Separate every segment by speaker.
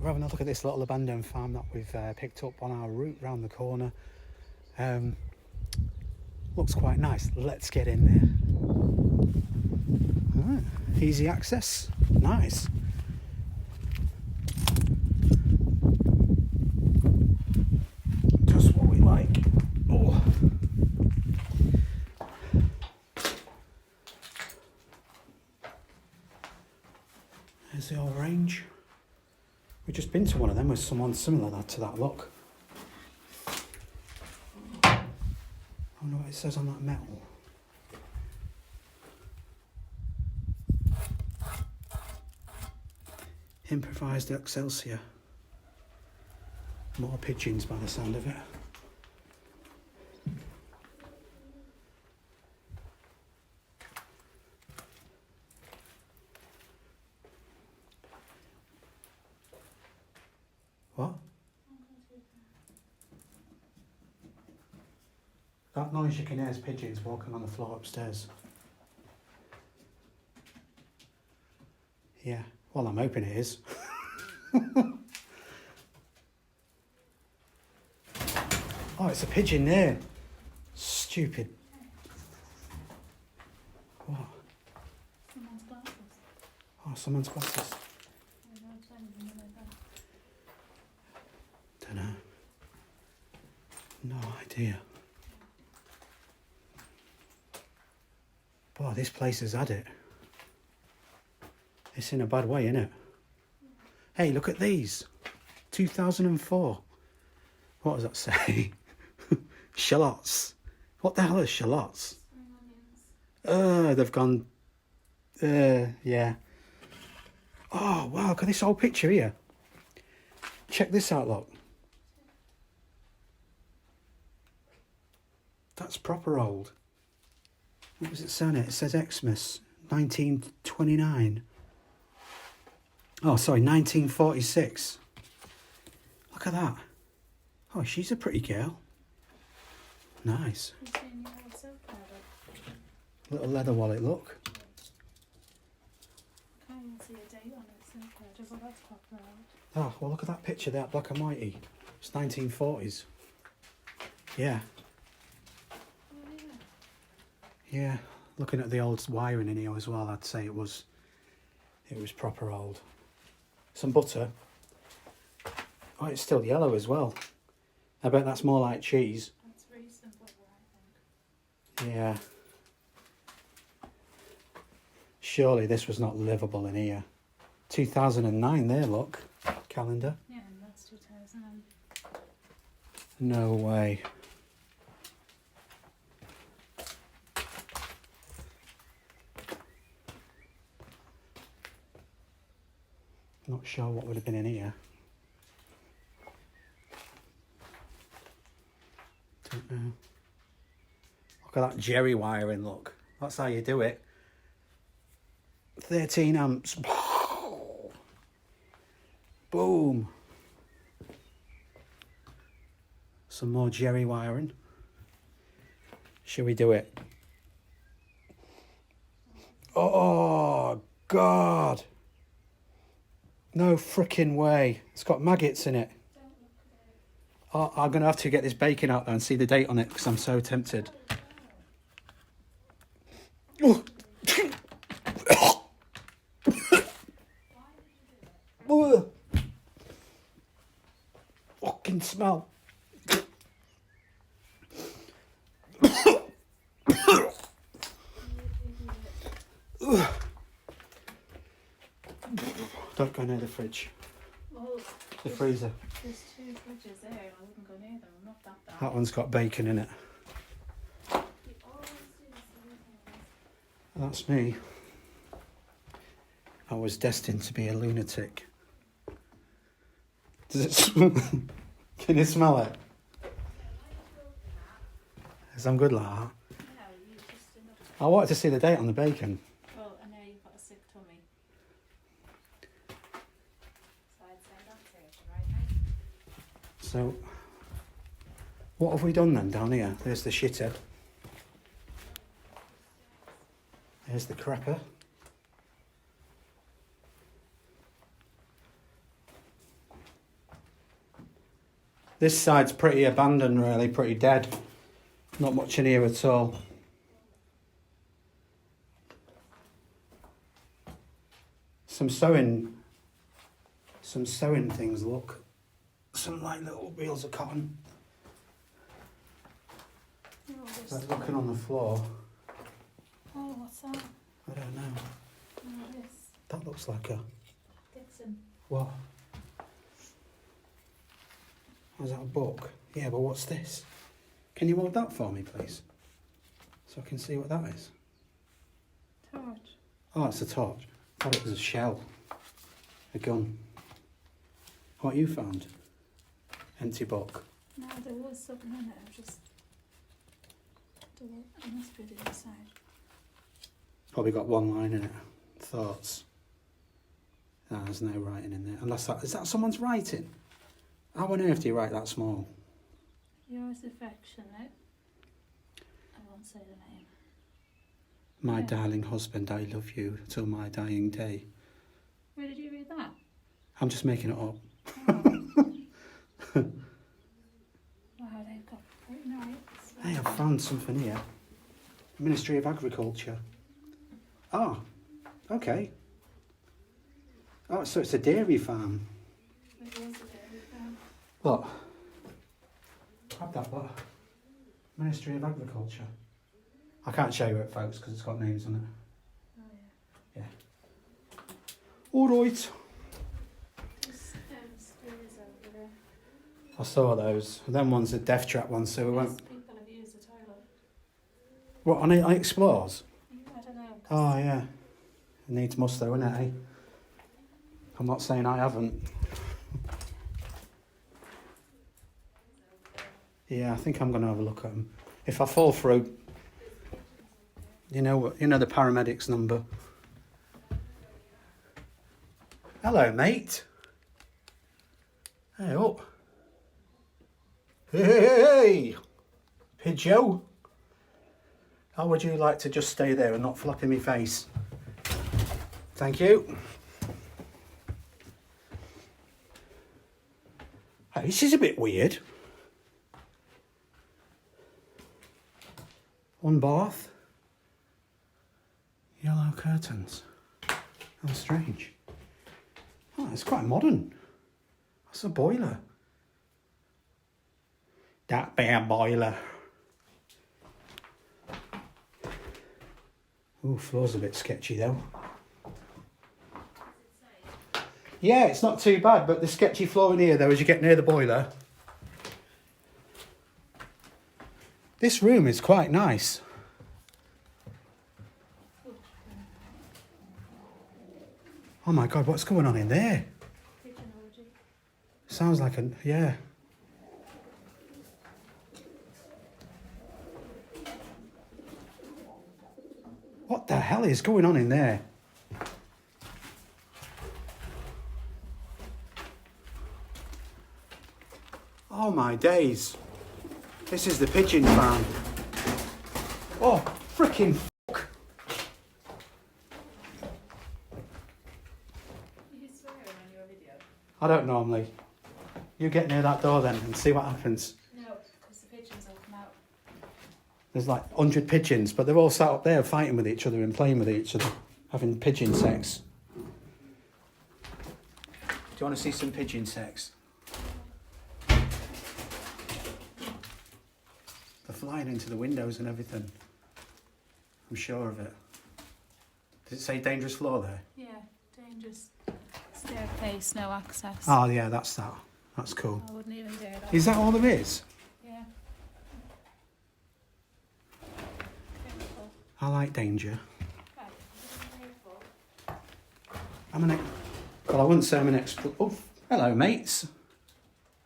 Speaker 1: we're having a look at this little abandoned farm that we've picked up on our route round the corner. Looks quite nice. Let's get in there. Easy access. Nice. Just what we like. Oh. There's the old range. We've just been to one of them with someone similar to that look. I wonder what it says on that metal. Improvised Excelsior. More pigeons by the sound of it. What? That noise you can hear is pigeons walking on the floor upstairs. Yeah, well, I'm hoping it is. Oh, it's a pigeon there. Stupid. What?
Speaker 2: Someone's glasses.
Speaker 1: Oh, someone's glasses. Don't know. No idea. Boy, this place has had it. It's in a bad way, isn't it? Hey, look at these. 2004. What does that say? Shallots. What the hell are shallots? They've gone... yeah. Oh, wow, look at this old picture here. Check this out, look. That's proper old. What was it saying? It says Xmas, 1929. Oh, sorry, 1946. Look at that. Oh, she's a pretty girl. Nice. Little leather wallet, look.
Speaker 2: Can't even see a date on it, so just like that's proper old.
Speaker 1: Oh, well, look at that picture there, black and whitey. It's 1940s. Yeah.
Speaker 2: Oh, yeah.
Speaker 1: Yeah. Looking at the old wiring in here as well, I'd say it was proper old. Some butter. Oh, it's still yellow as well. I bet that's more like cheese.
Speaker 2: That's recent butter, I think.
Speaker 1: Yeah. Surely this was not livable in here. 2009 there, look. Calendar.
Speaker 2: Yeah, and that's 2000.
Speaker 1: No way. Not sure what would have been in here. Don't know. Look at that jerry wiring, look. That's how you do it. 13 amps. Boom. Some more jerry wiring. Shall we do it? Oh, God. No frickin' way. It's got maggots in it. Oh, I'm going to have to get this bacon out there and see the date on it because I'm so tempted. Oh. Fucking smell. Don't go near the fridge.
Speaker 2: Well,
Speaker 1: The freezer.
Speaker 2: there's two fridges there, and I wouldn't go near them. I'm not that bad.
Speaker 1: That one's got bacon in it. That's me. I was destined to be a lunatic. Does it smell? Can you smell it? Is I'm good like that?
Speaker 2: Yeah, you just enough.
Speaker 1: I wanted to see the date on the bacon.
Speaker 2: Well, I know you've got a sick tummy. So I'd say that's it, right, mate?
Speaker 1: So, what have we done then down here? There's the shithead. There's the crapper. This side's pretty abandoned, really, pretty dead. Not much in here at all. Some sewing things, look. Some like little reels of cotton. They're looking on the floor.
Speaker 2: Oh, what's that?
Speaker 1: I don't know.
Speaker 2: Oh, this.
Speaker 1: That looks like a...
Speaker 2: Dixon.
Speaker 1: What? Is that a book? Yeah, but what's this? Can you hold that for me, please? So I can see what that is.
Speaker 2: Torch.
Speaker 1: Oh, it's a torch. I thought it was a shell. A gun. What you found? Empty book.
Speaker 2: No, there was something in it. I've just... It must be the inside.
Speaker 1: Probably got one line in it. Thoughts. No, there's no writing in there. Unless that... Is that someone's writing? How on earth do you write that small?
Speaker 2: Yours affectionate. I won't say the name.
Speaker 1: My
Speaker 2: Yeah.
Speaker 1: darling husband, I love you till my dying day.
Speaker 2: Where did you read that?
Speaker 1: I'm just making it up.
Speaker 2: Oh. Wow, they've got pretty nice.
Speaker 1: Hey, I've found something here. Ministry of Agriculture. Oh, okay. Oh, so it's a dairy farm.
Speaker 2: It was a dairy farm.
Speaker 1: Look. Grab that, look. Ministry of Agriculture. I can't show you it, folks, because it's got names on it.
Speaker 2: Oh, yeah.
Speaker 1: All right.
Speaker 2: There's stairs over there.
Speaker 1: I saw those. Them ones are death trap ones, so we
Speaker 2: Yes,
Speaker 1: won't...
Speaker 2: people have used the toilet.
Speaker 1: What, on it Explores?
Speaker 2: I don't know.
Speaker 1: Oh, yeah. It needs must, though, innit, eh? I'm not saying I haven't. Yeah, I think I'm going to have a look at them. If I fall through, you know the paramedics number. Hello, mate. Hey, up. Hey, Pidgeot. How would you like to just stay there and not flap in my face? Thank you. Hey, this is a bit weird. One bath. Yellow curtains. How strange. Oh, it's quite modern. That's a boiler. That be a boiler. Ooh, floor's a bit sketchy though. Yeah, it's not too bad, but the sketchy floor in here though, as you get near the boiler. This room is quite nice. Oh my God, what's going on in there?
Speaker 2: Pigeon orgy.
Speaker 1: Sounds like a, yeah. What the hell is going on in there? Oh my days. This is the pigeon farm. Oh, freaking fuck.
Speaker 2: You swearing on your video?
Speaker 1: I don't normally. You get near that door then and see what happens.
Speaker 2: No, because the pigeons will come out.
Speaker 1: There's like 100 pigeons, but they're all sat up there fighting with each other and playing with each other, having pigeon sex. Do you want to see some pigeon sex? They're flying into the windows and everything. I'm sure of it. Does it say dangerous floor there?
Speaker 2: Yeah, dangerous. Staircase, no access.
Speaker 1: Oh yeah, that's that. That's cool.
Speaker 2: I wouldn't even dare that.
Speaker 1: Is that all there is?
Speaker 2: Yeah. Careful.
Speaker 1: I like danger.
Speaker 2: Right, careful.
Speaker 1: I'm an well, I wouldn't say I'm an expert. Oh, hello, mates.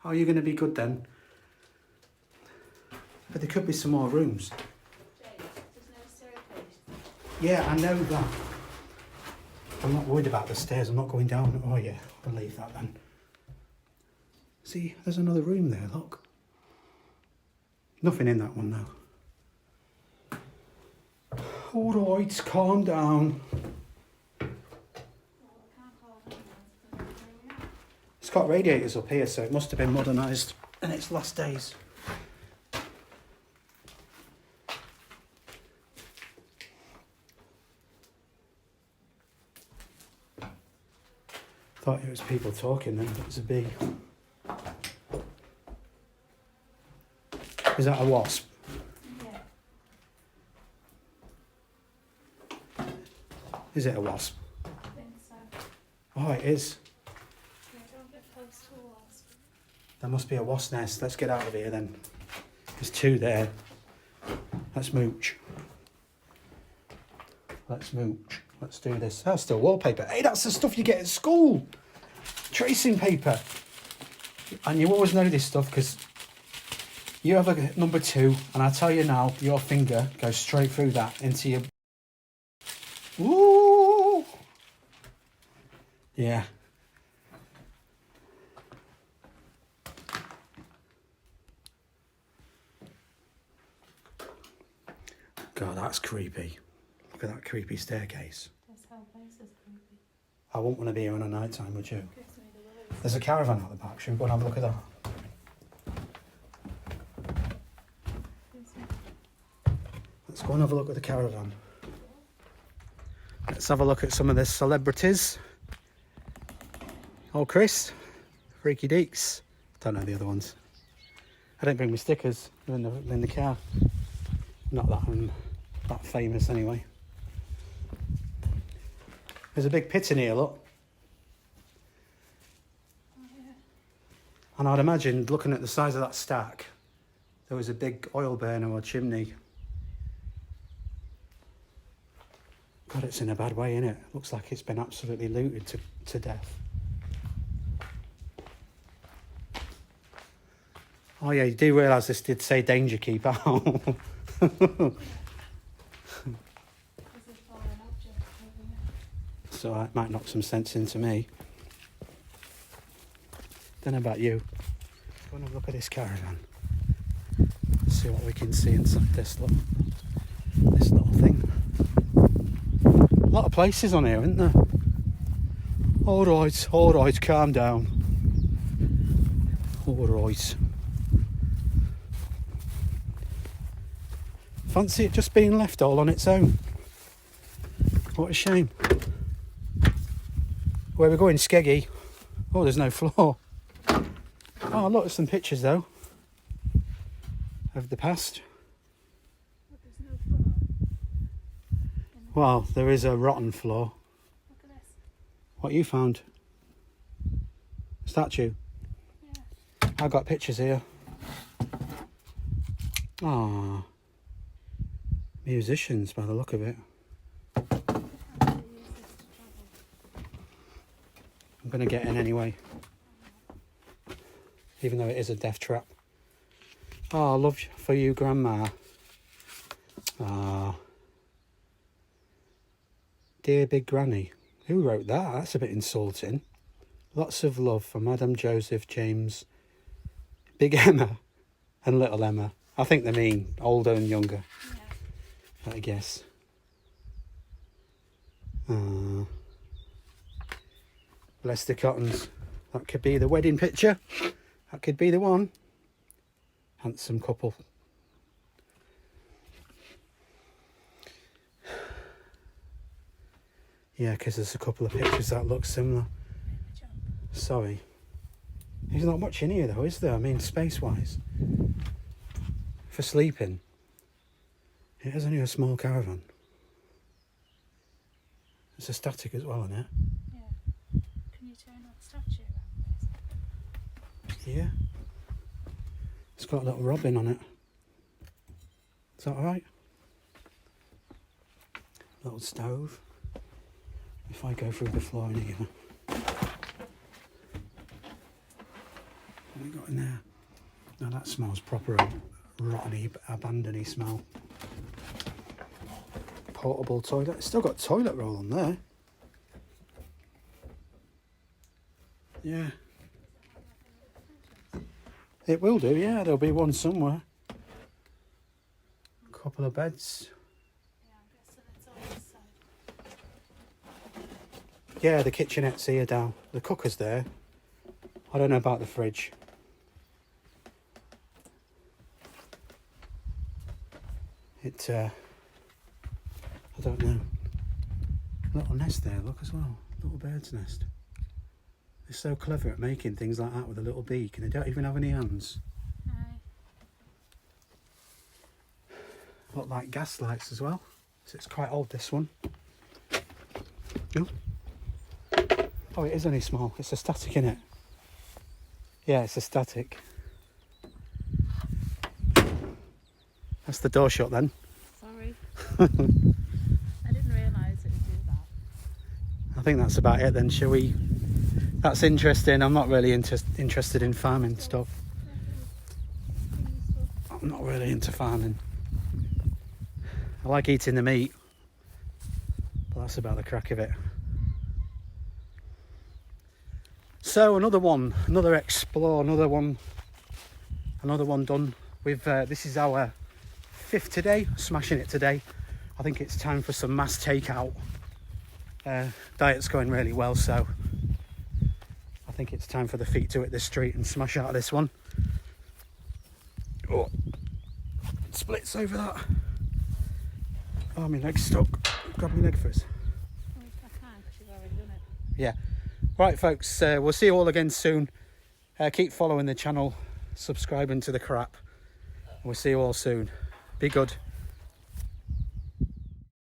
Speaker 1: How are you going to be good then? But there could be some more rooms.
Speaker 2: James, there's no staircase.
Speaker 1: Yeah, I know that. I'm not worried about the stairs. I'm not going down. Oh yeah, I'll leave that then. See, there's another room there, look. Nothing in that one though. All right, calm down.
Speaker 2: Well, I can't call anyone.
Speaker 1: It's got radiators up here, so it must have been modernised. in its last days. Thought it was people talking then, but it was a bee. Is that a wasp?
Speaker 2: Yeah.
Speaker 1: Is it a wasp?
Speaker 2: I think so.
Speaker 1: Oh, it is.
Speaker 2: Yeah, don't get close to a wasp.
Speaker 1: There must be a wasp nest. Let's get out of here then. There's two there. Let's mooch. Let's mooch. Let's do this. That's still wallpaper. Hey, that's the stuff you get at school. Tracing paper. And you always know this stuff because you have a number 2, and I tell you now, your finger goes straight through that into your... Ooh! Yeah. God, that's creepy. Look at that creepy staircase.
Speaker 2: This whole place is creepy.
Speaker 1: I wouldn't want to be here on a night time, would you?
Speaker 2: Gives me the willies.
Speaker 1: There's a caravan out the back. Should we go and have a look at that?
Speaker 2: Gives me-
Speaker 1: Let's go and have a look at the caravan. Let's have a look at some of the celebrities. Oh, Chris. Freaky Deeks. Don't know the other ones. I didn't bring my stickers. They're in the car. Not that I'm that famous anyway. There's a big pit in here, look.
Speaker 2: Oh, yeah.
Speaker 1: And I'd imagine, looking at the size of that stack, there was a big oil burner or chimney. God, it's in a bad way, innit? Looks like it's been absolutely looted to death. Oh yeah, you do realise this did say danger, keep out.
Speaker 2: There's a foreign object over there.
Speaker 1: So it might knock some sense into me. Don't know about you. Go and have a look at this caravan. See what we can see inside this little thing. A lot of places on here, isn't there? All right, calm down. All right. Fancy it just being left all on its own. What a shame. Where we're going, Skeggy. Oh, there's no floor. Oh, look, there's some pictures though of the past.
Speaker 2: But there's no floor.
Speaker 1: Well, there is a rotten floor.
Speaker 2: Look at this.
Speaker 1: What you found? Statue.
Speaker 2: Yeah.
Speaker 1: I've got pictures here. Ah, musicians by the look of it.
Speaker 2: How do they use this to travel?
Speaker 1: I'm going to get in anyway. Even though it is a death trap. Oh, love for you, Grandma. Ah. Dear Big Granny. Who wrote that? That's a bit insulting. Lots of love for Madam Joseph, James, Big Emma and Little Emma. I think they mean older and younger,
Speaker 2: Yeah.
Speaker 1: I guess. Bless the cottons. That could be the wedding picture. That could be the one. Handsome couple. Yeah, because there's a couple of pictures that look similar.
Speaker 2: Jump.
Speaker 1: Sorry. There's not much in here though, is there? I mean, space-wise. For sleeping. It is only a small caravan. It's a static as well, isn't it?
Speaker 2: Yeah. Can you turn that statue around, please?
Speaker 1: Yeah. It's got a little robin on it. Is that alright? Little stove. If I go through the floor in here. What have we got in there? Now that smells proper rotten-y, abandoned-y smell. Portable toilet. It's still got toilet roll on there. Yeah. It will do, yeah. There'll be one somewhere. A couple of beds.
Speaker 2: Yeah, I'm guessing it's on this side.
Speaker 1: Yeah, the kitchenette's here down. The cooker's there. I don't know about the fridge. I don't know. Little nest there, look as well. Little bird's nest. They're so clever at making things like that with a little beak, and they don't even have any hands.
Speaker 2: Aye.
Speaker 1: Look like gas lights as well. So it's quite old, this one. Oh, oh, it is only small. It's a static, innit? Yeah, it's a static. That's the door shut then.
Speaker 2: Sorry. I didn't realise it would do that.
Speaker 1: I think that's about it then, shall we? That's interesting. I'm not really interested in farming stuff. I'm not really into farming. I like eating the meat, but that's about the crack of it. So another one, another explore, another one done. We've this is our 5th today, smashing it today. I think it's time for some mass takeout. Diet's going really well, so I think it's time for the feet to hit this street and smash out of this one. Oh, it splits over that. Oh, my leg's stuck. Grab my leg first.
Speaker 2: Well, I can't because you've already done it.
Speaker 1: Yeah. Right, folks, we'll see you all again soon. Keep following the channel, subscribing to the crap. We'll see you all soon. Be good.